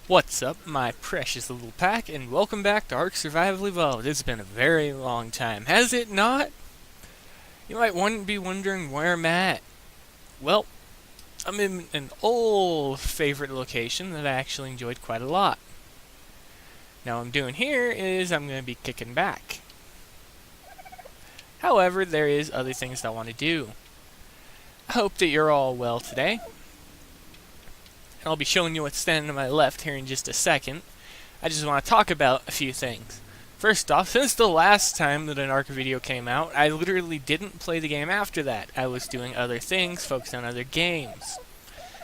What's up, my precious little pack, and welcome back to Ark Survival Evolved. It's been a very long time, has it not? You might be wondering where I'm at. Well, I'm in an old favorite location that I actually enjoyed quite a lot. Now what I'm doing here is I'm going to be kicking back. However, there is other things that I want to do. I hope that you're all well today. And I'll be showing you what's standing to my left here in just a second. I just want to talk about a few things. First off, since the last time that an Ark video came out, I literally didn't play the game after that. I was doing other things, focused on other games.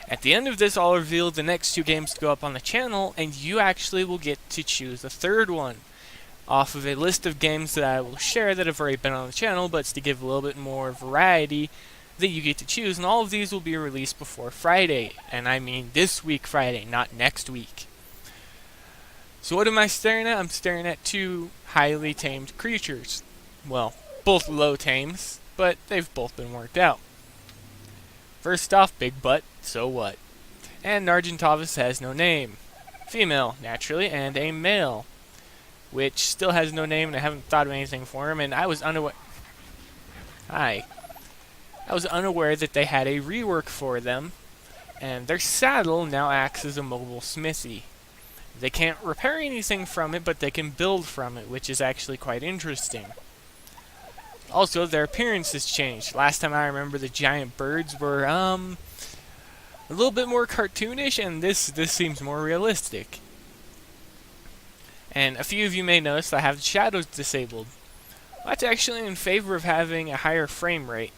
At the end of this, I'll reveal the next two games to go up on the channel, and you actually will get to choose a third one off of a list of games that I will share that have already been on the channel, but it's to give a little bit more variety that you get to choose, and all of these will be released before Friday, and I mean this week Friday, not next week. So what am I staring at? I'm staring at two highly tamed creatures. Well, both low tames, but they've both been worked out. First off, Big Butt, so what? And Nargentavis has no name. Female, naturally, and a male, which still has no name, and I haven't thought of anything for him, and I was unaware... Hi. I was unaware that they had a rework for them, and their saddle now acts as a mobile smithy. They can't repair anything from it, but they can build from it, which is actually quite interesting. Also, their appearance has changed. Last time I remember, the giant birds were, a little bit more cartoonish, and this seems more realistic. And a few of you may notice I have the shadows disabled. That's actually in favor of having a higher frame rate.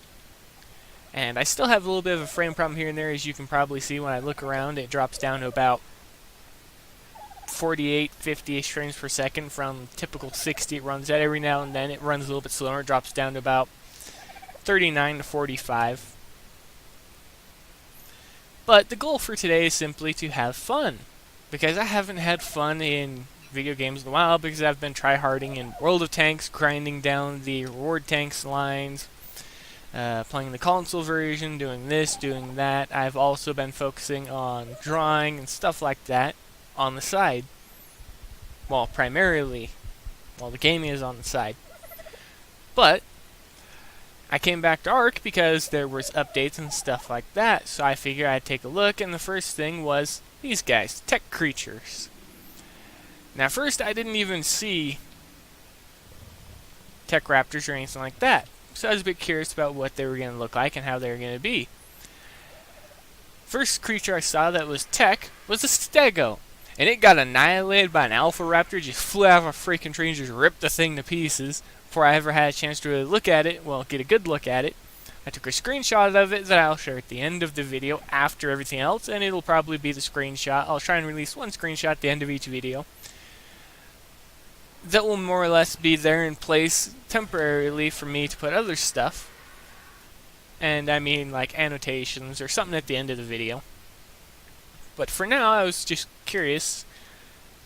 And I still have a little bit of a frame problem here and there, as you can probably see when I look around. It drops down to about 48, 50-ish frames per second from typical 60 it runs at. Every now and then it runs a little bit slower. It drops down to about 39 to 45. But the goal for today is simply to have fun, because I haven't had fun in video games in a while, because I've been tryharding in World of Tanks, grinding down the reward tanks lines, playing the console version, doing this, doing that. I've also been focusing on drawing and stuff like that on the side. Well, primarily, the gaming is on the side. But I came back to Ark because there was updates and stuff like that, so I figured I'd take a look, and the first thing was these guys, tech creatures. Now first, I didn't even see tech raptors or anything like that, so I was a bit curious about what they were going to look like and how they were going to be. First creature I saw that was tech was a stego, and it got annihilated by an alpha raptor. Just flew out of a freaking tree and just ripped the thing to pieces before I ever had a chance to really look at it, well, get a good look at it. I took a screenshot of it that I'll share at the end of the video after everything else, and it'll probably be the screenshot. I'll try and release one screenshot at the end of each video that will more or less be there in place temporarily for me to put other stuff. And I mean like annotations or something at the end of the video. But for now, I was just curious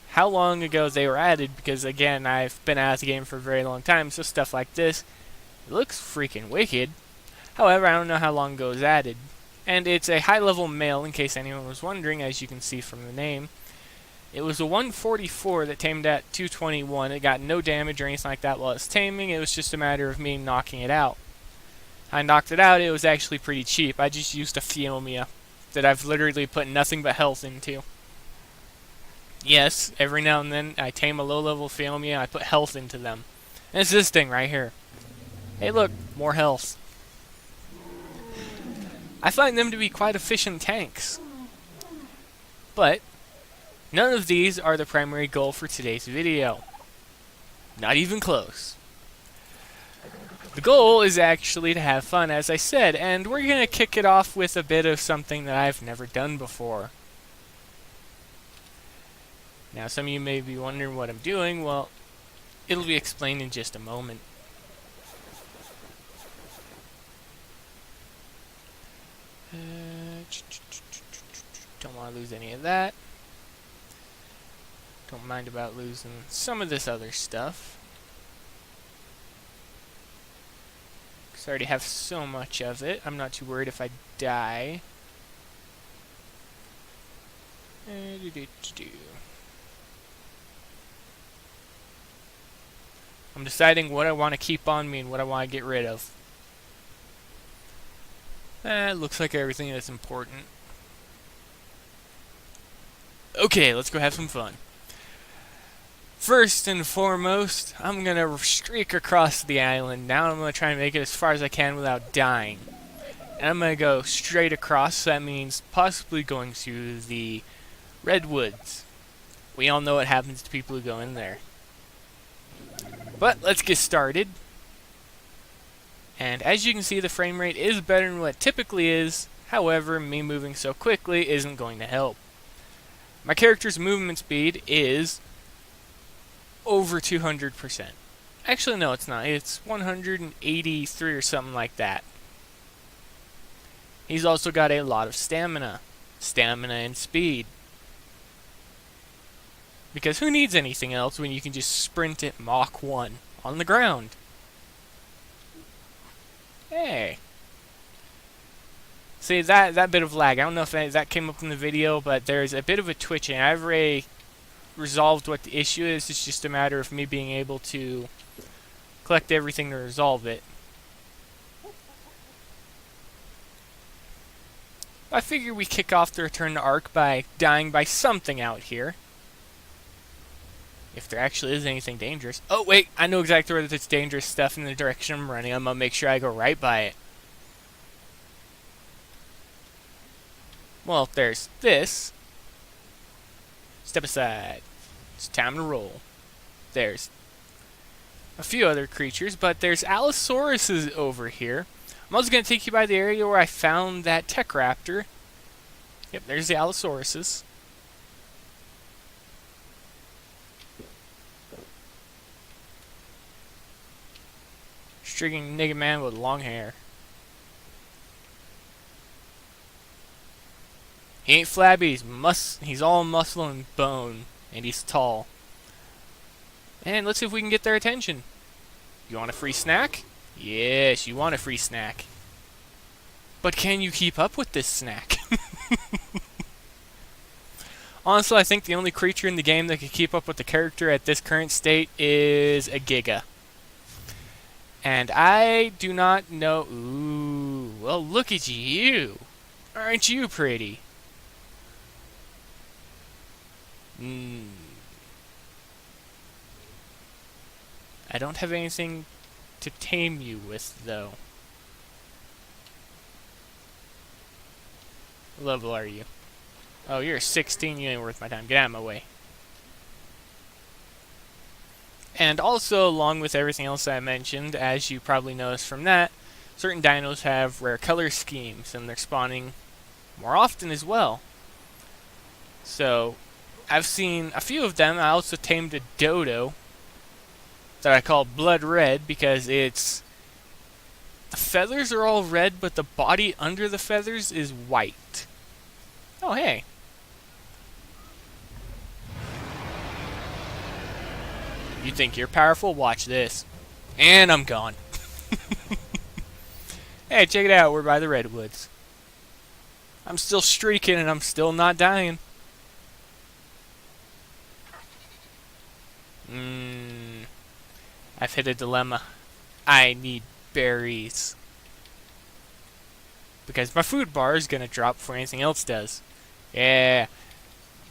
how long ago they were added, because again, I've been out of the game for a very long time, so stuff like this, it looks freaking wicked. However, I don't know how long ago it was added. And it's a high-level male, in case anyone was wondering, as you can see from the name. It was a 144 that tamed at 221. It got no damage or anything like that while it's taming. It was just a matter of me knocking it out. I knocked it out. It was actually pretty cheap. I just used a Phiomia that I've literally put nothing but health into. Yes, every now and then I tame a low-level Phiomia and I put health into them. And it's this thing right here. Hey look, more health. I find them to be quite efficient tanks. But none of these are the primary goal for today's video. Not even close. The goal is actually to have fun, as I said, and we're going to kick it off with a bit of something that I've never done before. Now, some of you may be wondering what I'm doing. Well, it'll be explained in just a moment. Don't want to lose any of that. Don't mind about losing some of this other stuff, because I already have so much of it. I'm not too worried if I die. I'm deciding what I want to keep on me and what I want to get rid of. It looks like everything that's important. Okay, let's go have some fun. First and foremost, I'm going to streak across the island. Now I'm going to try and make it as far as I can without dying. And I'm going to go straight across, so that means possibly going to the redwoods. We all know what happens to people who go in there. But let's get started. And as you can see, the frame rate is better than what it typically is. However, me moving so quickly isn't going to help. My character's movement speed is over 200%. Actually, no, it's not. It's 183 or something like that. He's also got a lot of stamina. Stamina and speed. Because who needs anything else when you can just sprint at Mach 1 on the ground? Hey. See, that bit of lag, I don't know if that came up in the video, but there's a bit of a twitching. I've already resolved what the issue is. It's just a matter of me being able to collect everything to resolve it. I figure we kick off the return to Ark by dying by something out here. If there actually is anything dangerous. Oh, wait, I know exactly where there's dangerous stuff in the direction I'm running. I'm going to make sure I go right by it. Well, there's this. Step aside. It's time to roll. There's a few other creatures, but there's Allosauruses over here. I'm also going to take you by the area where I found that tech raptor. Yep, there's the Allosauruses. Striking nigga man with long hair. He ain't flabby, he's all muscle and bone, and he's tall. And let's see if we can get their attention. You want a free snack? Yes, you want a free snack. But can you keep up with this snack? Honestly, I think the only creature in the game that can keep up with the character at this current state is a VEGA. And I do not know... Ooh, well, look at you. Aren't you pretty? I don't have anything to tame you with, though. What level are you? Oh, you're 16. You ain't worth my time. Get out of my way. And also, along with everything else I mentioned, as you probably noticed from that, certain dinos have rare color schemes, and they're spawning more often as well. So, I've seen a few of them. I also tamed a dodo that I call Blood Red because the feathers are all red, but the body under the feathers is white. Oh, hey. You think you're powerful? Watch this. And I'm gone. Hey, check it out. We're by the redwoods. I'm still streaking and I'm still not dying. I've hit a dilemma. I need berries. Because my food bar is going to drop before anything else does. Yeah.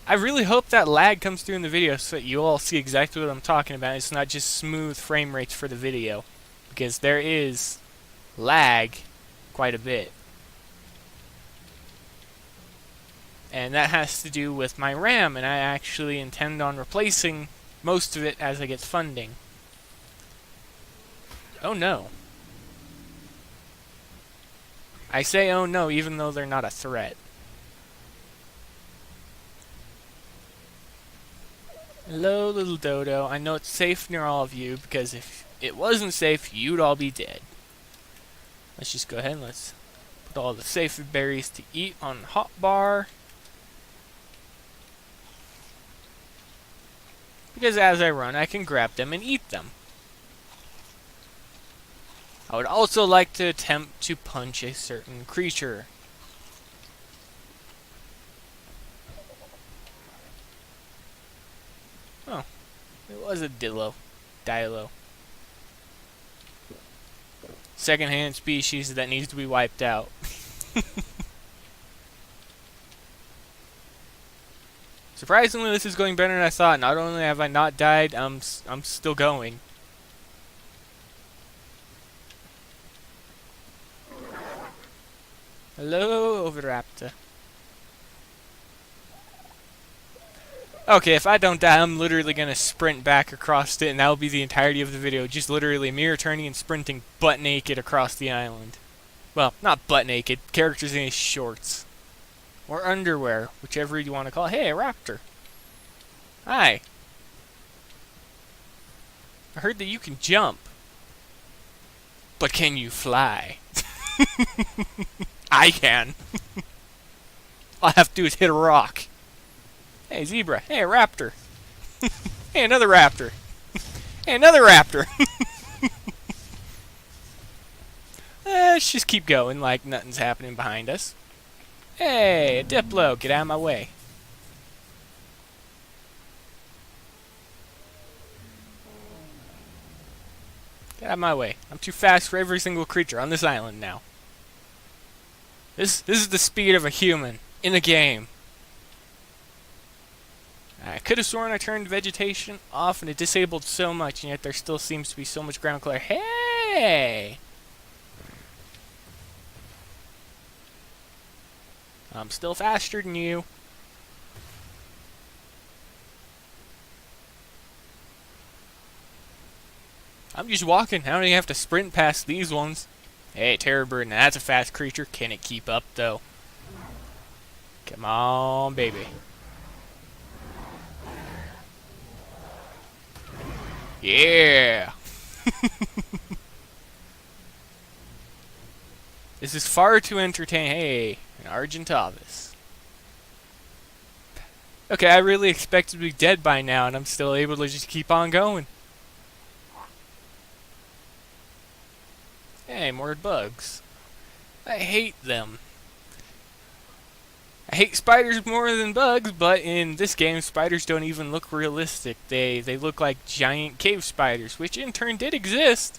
I really hope that lag comes through in the video so that you all see exactly what I'm talking about. It's not just smooth frame rates for the video. Because there is lag quite a bit. And that has to do with my RAM, and I actually intend on replacing most of it as I get funding. Oh no. I say oh no even though they're not a threat. Hello, little dodo. I know it's safe near all of you, because if it wasn't safe, you'd all be dead. Let's just go ahead and let's put all the safe berries to eat on the hotbar. Because as I run, I can grab them and eat them. I would also like to attempt to punch a certain creature. Oh, it was a Dilo. Second-hand species that needs to be wiped out. Surprisingly, this is going better than I thought. Not only have I not died, I'm still going. Hello, Overraptor. Okay, if I don't die, I'm literally gonna sprint back across it, and that'll be the entirety of the video. Just literally me returning and sprinting butt naked across the island. Well, not butt naked. Characters in his shorts. Or underwear, whichever you want to call it. Hey, a raptor. Hi. I heard that you can jump. But can you fly? I can. All I have to do is hit a rock. Hey, zebra. Hey, a raptor. Hey, another raptor. Hey, another raptor. Let's just keep going like nothing's happening behind us. Hey, a Diplo. Get out of my way. Get out of my way. I'm too fast for every single creature on this island now. This is the speed of a human in a game. I could have sworn I turned vegetation off and it disabled so much, and yet there still seems to be so much ground clear. Hey! I'm still faster than you. I'm just walking. I don't even have to sprint past these ones. Hey, terror bird. Now that's a fast creature. Can it keep up, though? Come on, baby. Yeah! This is far too entertaining. Hey, an Argentavis. Okay, I really expected to be dead by now, and I'm still able to just keep on going. Hey, more bugs. I hate them. I hate spiders more than bugs, but in this game, spiders don't even look realistic. They look like giant cave spiders, which in turn did exist.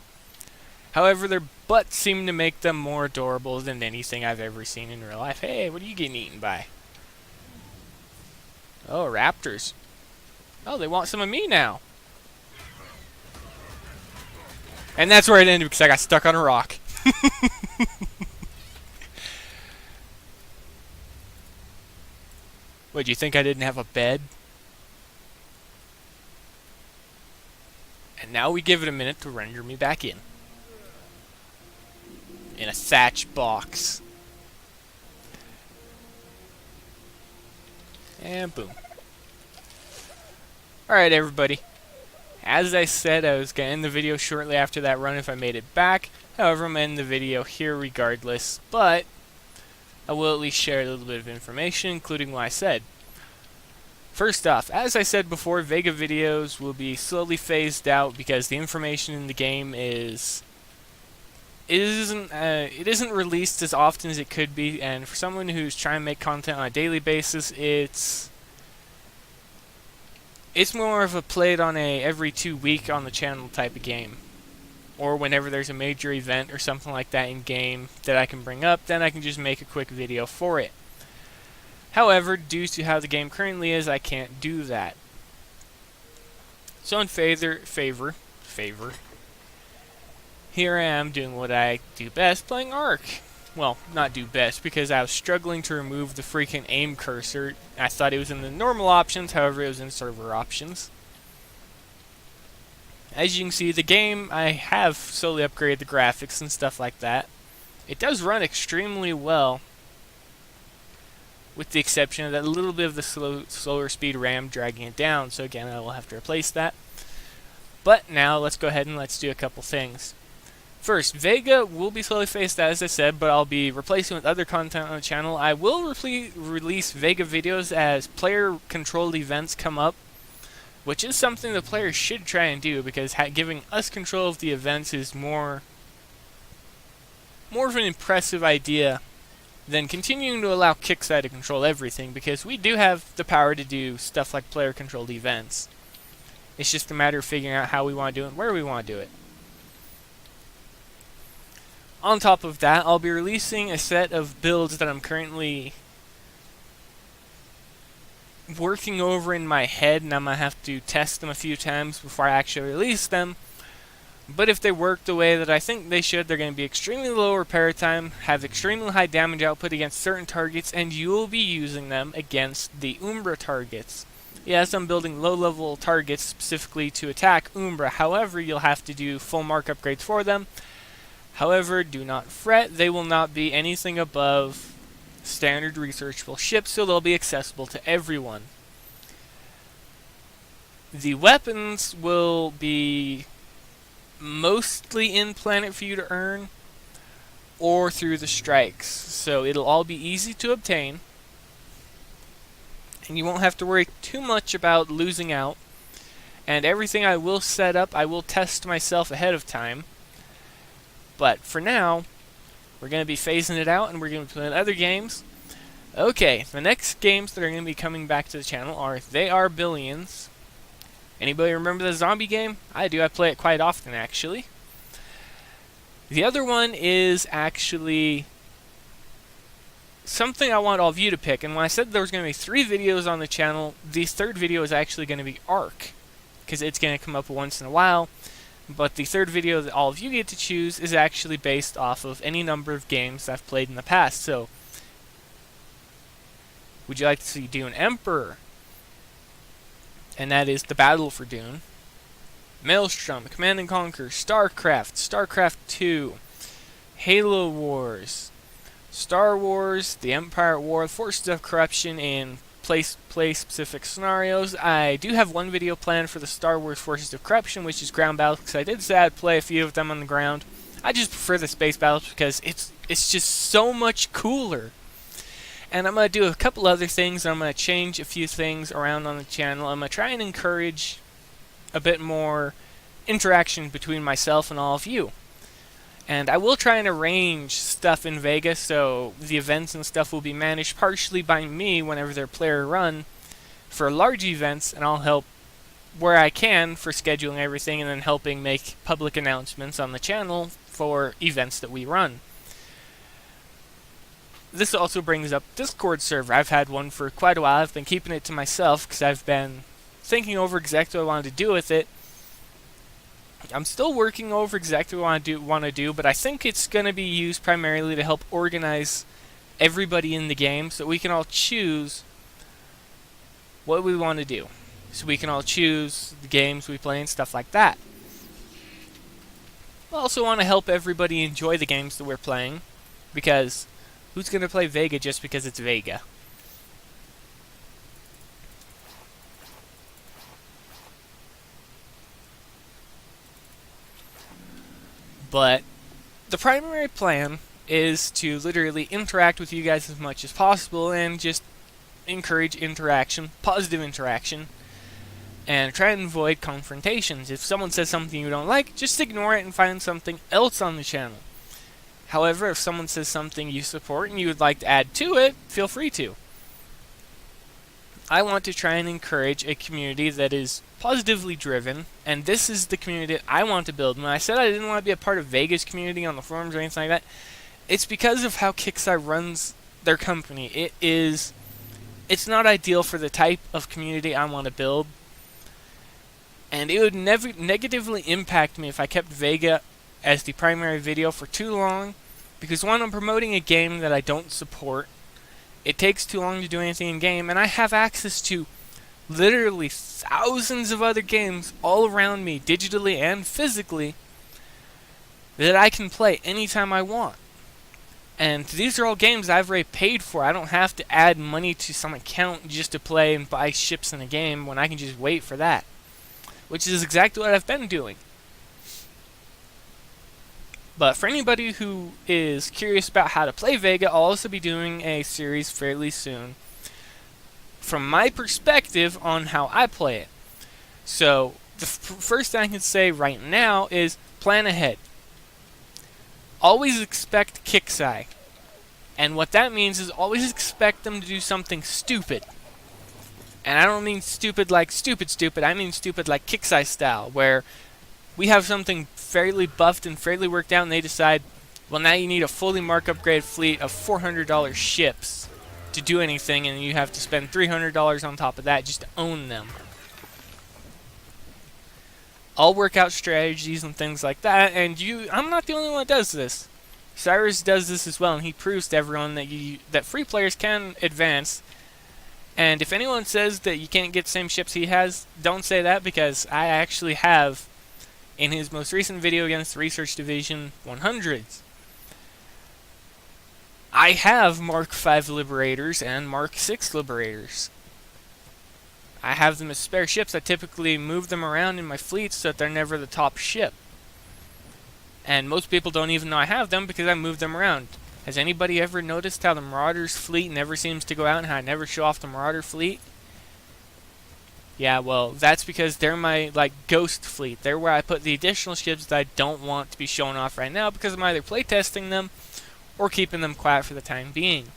However, their butts seem to make them more adorable than anything I've ever seen in real life. Hey, what are you getting eaten by? Oh, raptors. Oh, they want some of me now. And that's where it ended because I got stuck on a rock. What, do you think I didn't have a bed? And now we give it a minute to render me back in. In a thatch box. And boom. Alright, everybody. As I said, I was going to end the video shortly after that run if I made it back. However, I'm going to end the video here regardless. But I will at least share a little bit of information, including what I said. First off, as I said before, VEGA videos will be slowly phased out because the information in the game it isn't released as often as it could be, and for someone who's trying to make content on a daily basis, it's more of a played on a every 2 week on the channel type of game. Or whenever there's a major event or something like that in game that I can bring up, then I can just make a quick video for it. However, due to how the game currently is, I can't do that. So in favor, here I am doing what I do best, playing Ark. Well, not do best, because I was struggling to remove the freaking aim cursor. I thought it was in the normal options, however it was in server options. As you can see, the game, I have slowly upgraded the graphics and stuff like that. It does run extremely well, with the exception of that little bit of the slower speed RAM dragging it down, so again, I will have to replace that. But now, let's go ahead and let's do a couple things. First, VEGA will be slowly phased out, as I said, but I'll be replacing with other content on the channel. I will release VEGA videos as player-controlled events come up, which is something the players should try and do, because giving us control of the events is more of an impressive idea than continuing to allow Kickside to control everything, because we do have the power to do stuff like player-controlled events. It's just a matter of figuring out how we want to do it and where we want to do it. On top of that, I'll be releasing a set of builds that I'm currently working over in my head, and I'm going to have to test them a few times before I actually release them. But if they work the way that I think they should, they're going to be extremely low repair time, have extremely high damage output against certain targets, and you will be using them against the Umbra targets. Yes, I'm building low-level targets specifically to attack Umbra. However, you'll have to do full mark upgrades for them. However, do not fret, they will not be anything above standard researchable ships, so they'll be accessible to everyone. The weapons will be mostly in planet for you to earn, or through the strikes, so it'll all be easy to obtain, and you won't have to worry too much about losing out. And everything I will set up, I will test myself ahead of time. But for now, we're going to be phasing it out, and we're going to be playing other games. Okay, the next games that are going to be coming back to the channel are They Are Billions. Anybody remember the zombie game? I do. I play it quite often, actually. The other one is actually something I want all of you to pick. And when I said there was going to be 3 videos on the channel, the third video is actually going to be Ark, because it's going to come up once in a while. But the third video that all of you get to choose is actually based off of any number of games I've played in the past. So, would you like to see Dune Emperor? And that is the Battle for Dune. Maelstrom, Command and Conquer, StarCraft, StarCraft 2, Halo Wars, Star Wars, The Empire at War, Forces of Corruption in play-specific scenarios. I do have one video planned for the Star Wars Forces of Corruption, which is ground battles, because I did say I'd play a few of them on the ground. I just prefer the space battles because it's just so much cooler. And I'm going to do a couple other things. I'm going to change a few things around on the channel. I'm going to try and encourage a bit more interaction between myself and all of you. And I will try and arrange stuff in VEGA, so the events and stuff will be managed partially by me whenever they're player run for large events, and I'll help where I can for scheduling everything and then helping make public announcements on the channel for events that we run. This also brings up Discord server. I've had one for quite a while. I've been keeping it to myself because I've been thinking over exactly what I wanted to do with it. I'm still working over exactly what I want to do, but I think it's going to be used primarily to help organize everybody in the game so we can all choose what we want to do. So we can all choose the games we play and stuff like that. I also want to help everybody enjoy the games that we're playing, because who's going to play VEGA just because it's VEGA? But the primary plan is to literally interact with you guys as much as possible and just encourage interaction, positive interaction, and try and avoid confrontations. If someone says something you don't like, just ignore it and find something else on the channel. However, if someone says something you support and you would like to add to it, feel free to. I want to try and encourage a community that is positively driven, and this is the community that I want to build. When I said I didn't want to be a part of VEGA's community on the forums or anything like that, it's because of how Kixeye runs their company. It's not ideal for the type of community I want to build, and it would never negatively impact me if I kept VEGA as the primary video for too long, because one, I'm promoting a game that I don't support. It takes too long to do anything in game, and I have access to literally thousands of other games all around me, digitally and physically, that I can play anytime I want. And these are all games I've already paid for. I don't have to add money to some account just to play and buy ships in a game when I can just wait for that. Which is exactly what I've been doing. But for anybody who is curious about how to play VEGA, I'll also be doing a series fairly soon from my perspective on how I play it. So, the first thing I can say right now is plan ahead. Always expect Kixeye. And what that means is always expect them to do something stupid. And I don't mean stupid like stupid, I mean stupid like Kicksai style, where we have something fairly buffed and fairly worked out and they decide, well, now you need a fully mark upgrade fleet of $400 ships to do anything, and you have to spend $300 on top of that just to own them. I'll work out strategies and things like that, and I'm not the only one that does this. Cyrus does this as well, and he proves to everyone that free players can advance. And if anyone says that you can't get the same ships he has, don't say that, because I actually have, in his most recent video against the Research Division 100s, I have Mark V Liberators and Mark VI Liberators. I have them as spare ships. I typically move them around in my fleet so that they're never the top ship. And most people don't even know I have them because I move them around. Has anybody ever noticed how the Marauder's fleet never seems to go out and how I never show off the Marauder fleet? Yeah, well, that's because they're my, ghost fleet. They're where I put the additional ships that I don't want to be shown off right now because I'm either playtesting them or keeping them quiet for the time being.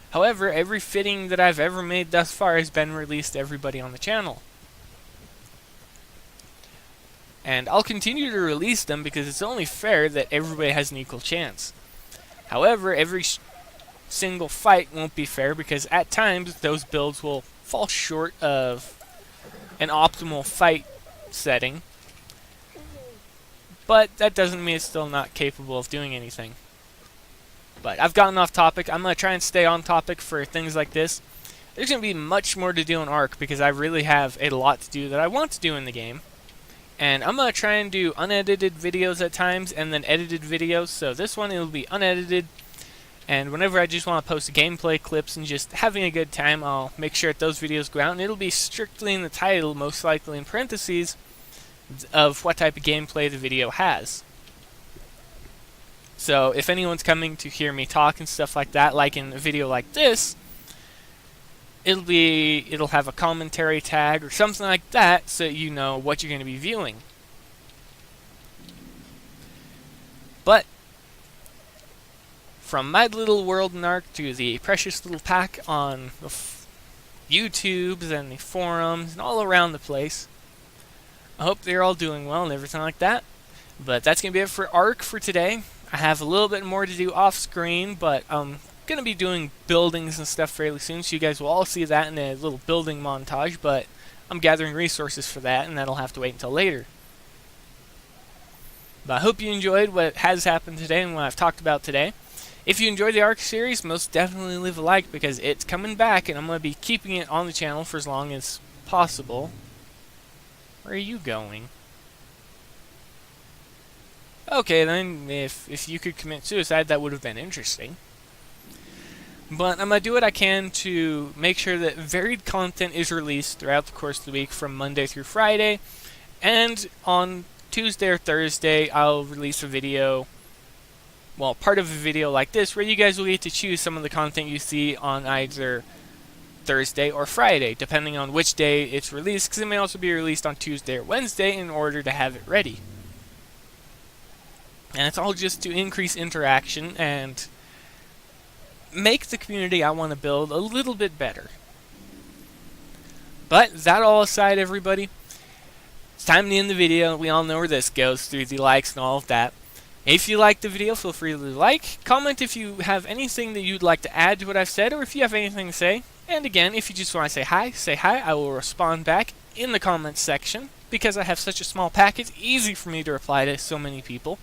However, every fitting that I've ever made thus far has been released to everybody on the channel. And I'll continue to release them because it's only fair that everybody has an equal chance. However, every single fight won't be fair because at times those builds will fall short of an optimal fight setting. But that doesn't mean it's still not capable of doing anything. But I've gotten off topic. I'm going to try and stay on topic for things like this. There's going to be much more to do in Ark because I really have a lot to do that I want to do in the game. And I'm going to try and do unedited videos at times and then edited videos. So this one, it'll be unedited. And whenever I just want to post gameplay clips and just having a good time, I'll make sure that those videos go out. And it'll be strictly in the title, most likely in parentheses, of what type of gameplay the video has. So if anyone's coming to hear me talk and stuff like that, like in a video like this, it'll have a commentary tag or something like that so you know what you're going to be viewing. But from my little world in Ark to the precious little pack on the YouTubes and the forums and all around the place, I hope they're all doing well and everything like that. But that's going to be it for Ark for today. I have a little bit more to do off screen, but I'm going to be doing buildings and stuff fairly soon, so you guys will all see that in a little building montage, but I'm gathering resources for that, and that'll have to wait until later. But I hope you enjoyed what has happened today and what I've talked about today. If you enjoyed the Ark series, most definitely leave a like because it's coming back, and I'm going to be keeping it on the channel for as long as possible. Where are you going? Okay, then, if you could commit suicide, that would have been interesting. But I'm going to do what I can to make sure that varied content is released throughout the course of the week from Monday through Friday. And on Tuesday or Thursday, I'll release a video, well, part of a video like this, where you guys will get to choose some of the content you see on either Thursday or Friday, depending on which day it's released, because it may also be released on Tuesday or Wednesday in order to have it ready. And it's all just to increase interaction and make the community I want to build a little bit better. But that all aside, everybody, it's time to end the video. We all know where this goes, through the likes and all of that. If you liked the video, feel free to like. Comment if you have anything that you'd like to add to what I've said, or if you have anything to say. And again, if you just want to say hi. I will respond back in the comments section. Because I have such a small pack, it's easy for me to reply to so many people.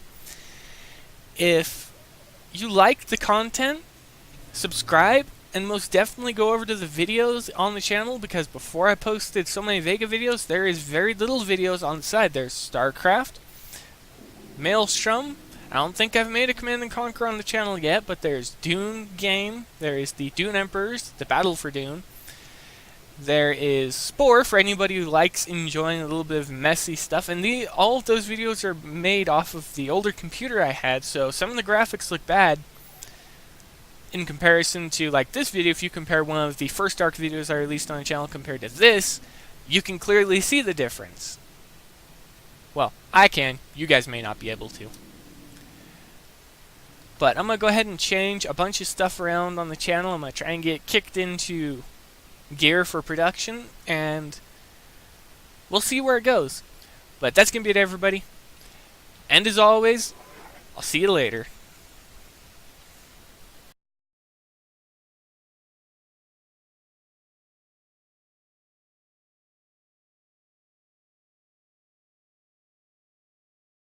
If you like the content, subscribe, and most definitely go over to the videos on the channel, because before I posted so many VEGA videos, there is very little videos on the side. There's StarCraft, Maelstrom. I don't think I've made a Command & Conquer on the channel yet, but there's Dune game, there is the Dune Emperors, the Battle for Dune. There is Spore for anybody who likes enjoying a little bit of messy stuff, and all of those videos are made off of the older computer I had, so some of the graphics look bad in comparison to this video. If you compare one of the first Ark videos I released on the channel compared to this, you can clearly see the difference. Well, I can. You guys may not be able to. But I'm going to go ahead and change a bunch of stuff around on the channel. I'm going to try and get kicked into gear for production, and we'll see where it goes. But that's going to be it, everybody. And as always, I'll see you later.